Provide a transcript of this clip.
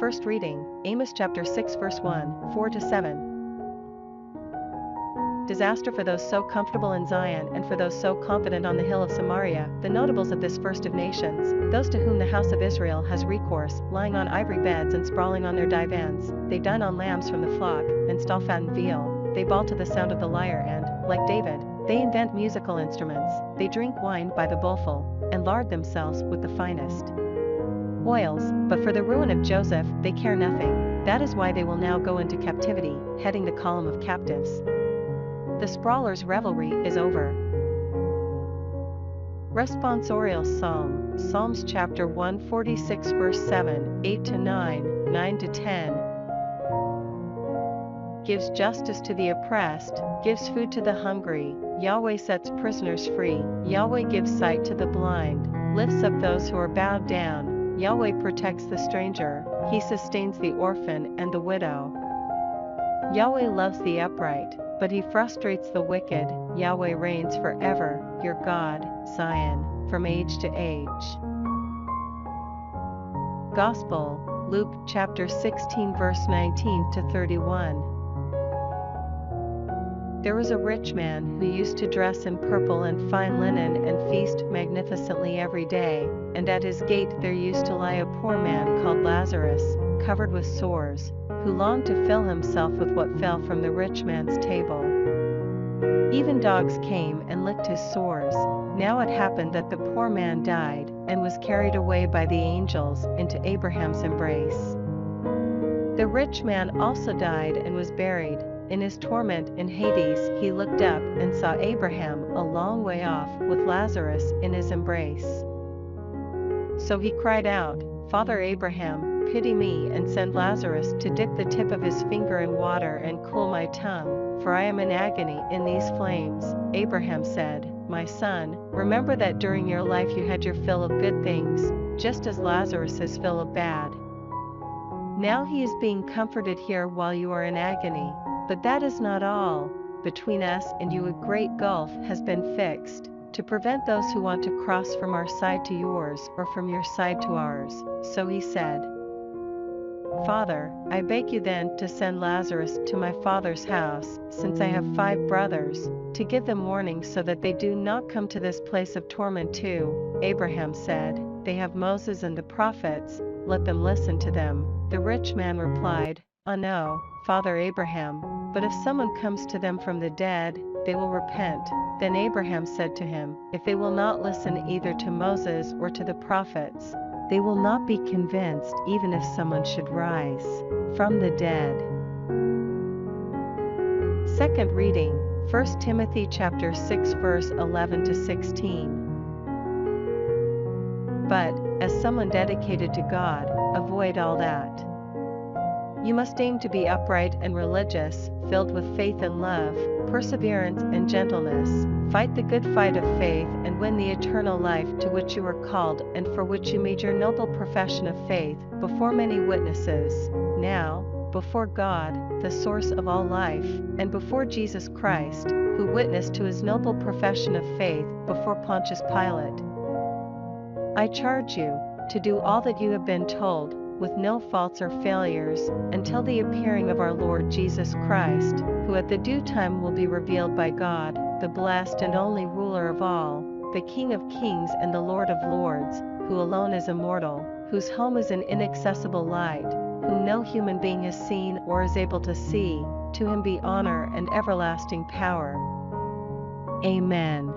First reading, Amos chapter 6 verse 1, 4-7. Disaster for those so comfortable in Zion and for those so confident on the hill of Samaria, the notables of this first of nations, those to whom the house of Israel has recourse, lying on ivory beds and sprawling on their divans, they dine on lambs from the flock, and stall fattened veal, they bawl to the sound of the lyre and, like David, they invent musical instruments, they drink wine by the bowlful, and lard themselves with the finest oils, but for the ruin of Joseph they care nothing, that is why they will now go into captivity, heading the column of captives. The sprawler's revelry is over. Responsorial Psalm, Psalms chapter 146 verse 7, 8-9, 9-10. Gives justice to the oppressed, gives food to the hungry, Yahweh sets prisoners free, Yahweh gives sight to the blind, lifts up those who are bowed down, Yahweh protects the stranger, he sustains the orphan and the widow. Yahweh loves the upright, but he frustrates the wicked, Yahweh reigns forever, your God, Zion, from age to age. Gospel, Luke chapter 16 verse 19-31. There was a rich man who used to dress in purple and fine linen and feast magnificently every day, and at his gate there used to lie a poor man called Lazarus, covered with sores, who longed to fill himself with what fell from the rich man's table. Even dogs came and licked his sores. Now it happened that the poor man died, and was carried away by the angels into Abraham's embrace. The rich man also died and was buried. In his torment in Hades he looked up and saw Abraham a long way off with Lazarus in his embrace. So he cried out, "Father Abraham, pity me and send Lazarus to dip the tip of his finger in water and cool my tongue, for I am in agony in these flames." Abraham said, "My son, remember that during your life you had your fill of good things, just as Lazarus' fill of bad. Now he is being comforted here while you are in agony. But that is not all. Between us and you a great gulf has been fixed, to prevent those who want to cross from our side to yours or from your side to ours." So he said, "Father, I beg you then to send Lazarus to my father's house, since I have 5 brothers, to give them warning so that they do not come to this place of torment too." Abraham said, "They have Moses and the prophets, let them listen to them." The rich man replied, "Oh no, Father Abraham, but if someone comes to them from the dead, they will repent." Then Abraham said to him, "If they will not listen either to Moses or to the prophets, they will not be convinced even if someone should rise from the dead." Second reading, 1 Timothy chapter 6 verse 11-16. But, as someone dedicated to God, avoid all that. You must aim to be upright and religious, filled with faith and love, perseverance and gentleness. Fight the good fight of faith and win the eternal life to which you were called and for which you made your noble profession of faith before many witnesses. Now, before God, the source of all life, and before Jesus Christ, who witnessed to his noble profession of faith before Pontius Pilate, I charge you to do all that you have been told, with no faults or failures, until the appearing of our Lord Jesus Christ, who at the due time will be revealed by God, the blessed and only ruler of all, the King of kings and the Lord of lords, who alone is immortal, whose home is in inaccessible light, whom no human being has seen or is able to see. To him be honor and everlasting power. Amen.